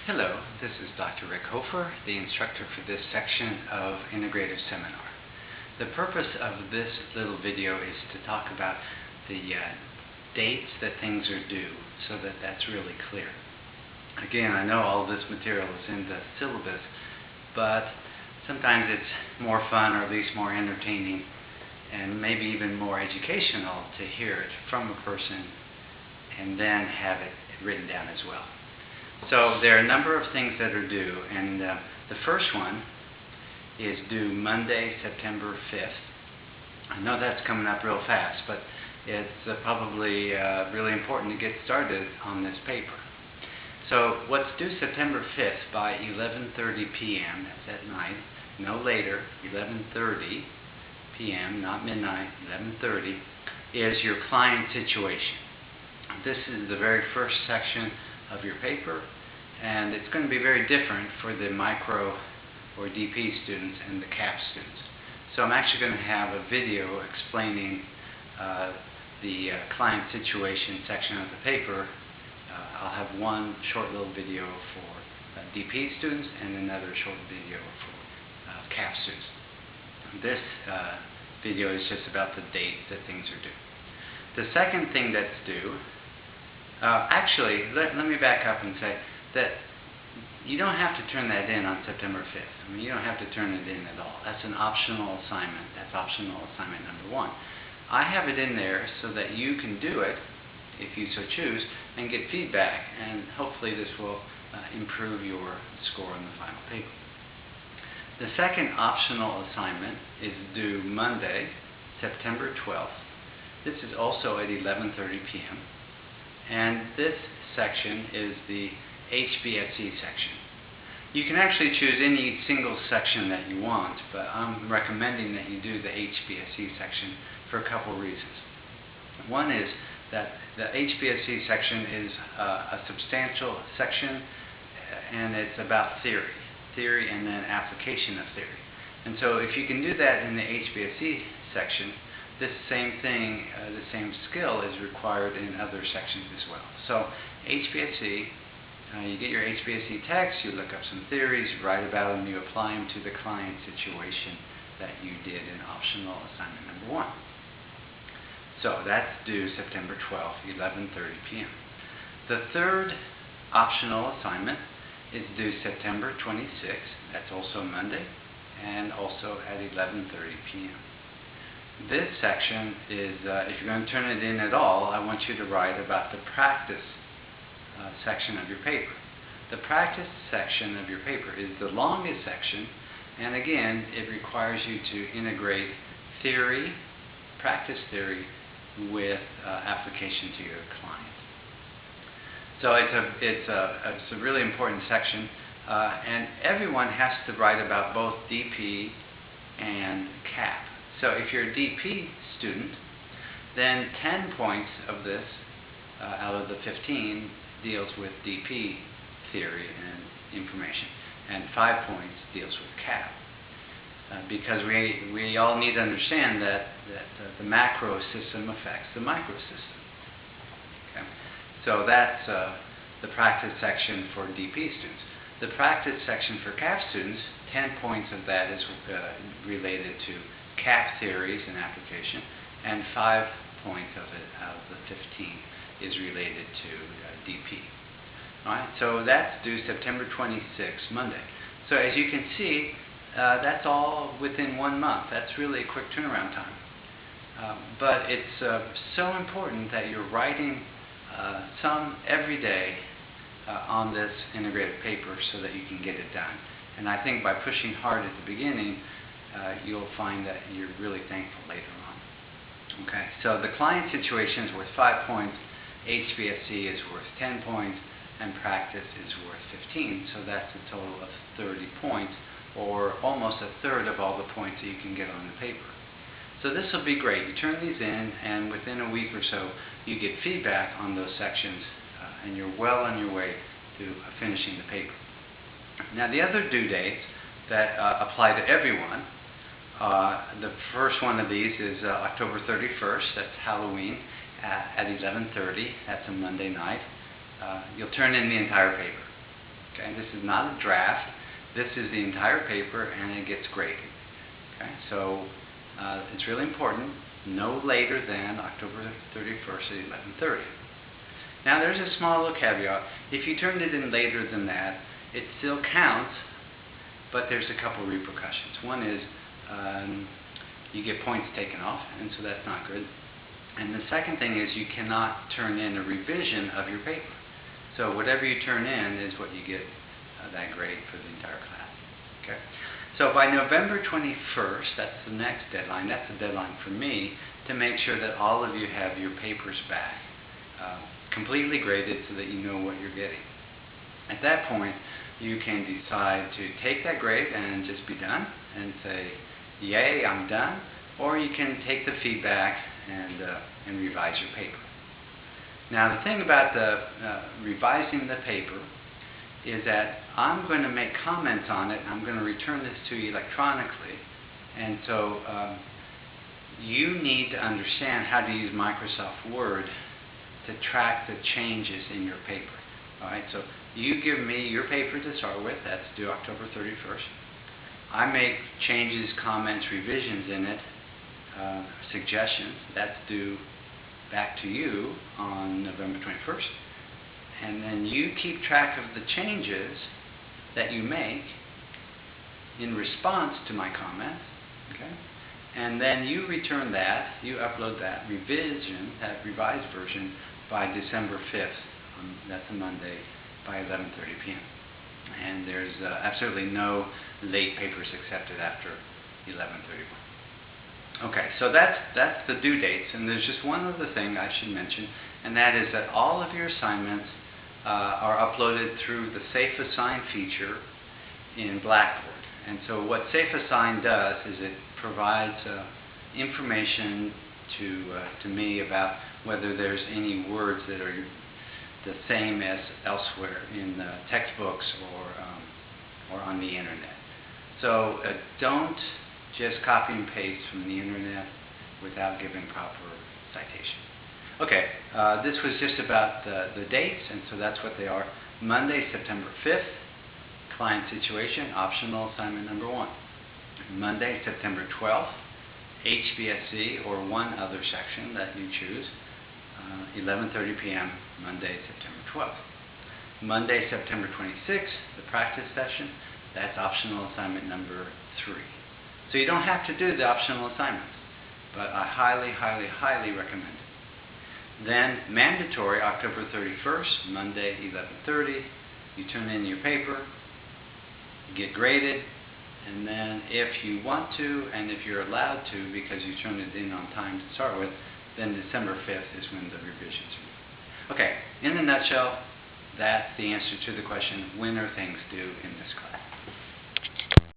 Hello, this is Dr. Rick Hofer, the instructor for this section of Integrative Seminar. The purpose of this little video is to talk about the dates that things are due so that that's really clear. Again, I know all this material is in the syllabus, but sometimes it's more fun or at least more entertaining and maybe even more educational to hear it from a person and then have it written down as well. So there are a number of things that are due, and the first one is due Monday, September 5th. I know that's coming up real fast, but it's probably really important to get started on this paper. So what's due September 5th by 11:30 p.m., that's at night, no later, 11:30 p.m., not midnight, 11:30, is your client situation. This is the very first section of your paper, and it's going to be very different for the micro or DP students and the CAP students. So I'm actually going to have a video explaining the client situation section of the paper. I'll have one short little video for DP students and another short video for CAP students. This video is just about the date that things are due. The second thing that's due, actually, let me back up and say that you don't have to turn that in on September 5th. I mean, you don't have to turn it in at all. That's an optional assignment. That's optional assignment number one. I have it in there so that you can do it, if you so choose, and get feedback, and hopefully this will improve your score in the final paper. The second optional assignment is due Monday, September 12th. This is also at 11:30 p.m. And this section is the HBSE section. You can actually choose any single section that you want, but I'm recommending that you do the HBSE section for a couple reasons. One is that the HBSE section is a substantial section, and it's about theory and then application of theory. And so if you can do that in the HBSE section, this same thing, the same skill is required in other sections as well. So HBSE, you get your HBSE text, you look up some theories, you write about them, you apply them to the client situation that you did in optional assignment number one. So that's due September 12th, 11:30 p.m. The third optional assignment is due September 26th, that's also Monday, and also at 11:30 p.m. This section is, if you're going to turn it in at all, I want you to write about the practice section of your paper. The practice section of your paper is the longest section, and again, it requires you to integrate theory, practice theory, with application to your client. So it's a really important section, and everyone has to write about both DP and CAP. So if you're a DP student, then 10 points of this out of the 15 deals with DP theory and information, and 5 points deals with CAP. Because we all need to understand that the macro system affects the micro system. Okay? So that's the practice section for DP students. The practice section for CAP students, 10 points of that is related to CAP theories and application, and 5 points of it out of the 15 is related to DP. All right, so that's due September 26th, Monday. So as you can see, that's all within 1 month. That's really a quick turnaround time. But it's so important that you're writing some every day on this integrated paper so that you can get it done. And I think by pushing hard at the beginning, you'll find that you're really thankful later on. Okay, so the client situation is worth 5 points, HBSE is worth 10 points, and practice is worth 15. So that's a total of 30 points, or almost a third of all the points that you can get on the paper. So this will be great. You turn these in, and within a week or so, you get feedback on those sections, and you're well on your way to finishing the paper. Now the other due dates that apply to everyone, the first one of these is October 31st, that's Halloween, at 11:30, that's a Monday night. You'll turn in the entire paper. Okay, this is not a draft. This is the entire paper, and it gets graded. Okay, so it's really important. No later than October 31st at 11:30. Now, there's a small little caveat. If you turned it in later than that, it still counts, but there's a couple repercussions. One is you get points taken off, and so that's not good. And the second thing is you cannot turn in a revision of your paper. So whatever you turn in is what you get that grade for the entire class. Okay. So by November 21st, that's the next deadline. That's the deadline for me to make sure that all of you have your papers back, completely graded so that you know what you're getting. At that point, you can decide to take that grade and just be done and say, yay, I'm done, or you can take the feedback and revise your paper. Now, the thing about the revising the paper is that I'm going to make comments on it. I'm going to return this to you electronically, and so you need to understand how to use Microsoft Word to track the changes in your paper. All right, so you give me your paper to start with. That's due October 31st. I make changes, comments, revisions in it, suggestions. That's due back to you on November 21st. And then you keep track of the changes that you make in response to my comments. Okay? And then you return that, you upload that revision, that revised version, by December 5th. That's a Monday, by 11:30 p.m. And there's absolutely no late papers accepted after 11:31. Okay, so that's the due dates. And there's just one other thing I should mention, and that is that all of your assignments are uploaded through the Safe Assign feature in Blackboard. And so what Safe Assign does is it provides information to me about whether there's any words that are the same as elsewhere in textbooks or on the internet. So don't just copy and paste from the internet without giving proper citation. Okay, this was just about the dates, and so that's what they are. Monday, September 5th, client situation, optional assignment number 1. Monday, September 12th, HBSC or one other section that you choose, 11:30 p.m., Monday, September 12th. Monday, September 26th, the practice session, that's optional assignment number 3. So you don't have to do the optional assignments, but I highly, highly, highly recommend it. Then mandatory, October 31st, Monday, 11:30, you turn in your paper, get graded, and then if you want to, and if you're allowed to, because you turned it in on time to start with, then December 5th is when the revisions are due. Okay, in a nutshell, that's the answer to the question, when are things due in this class?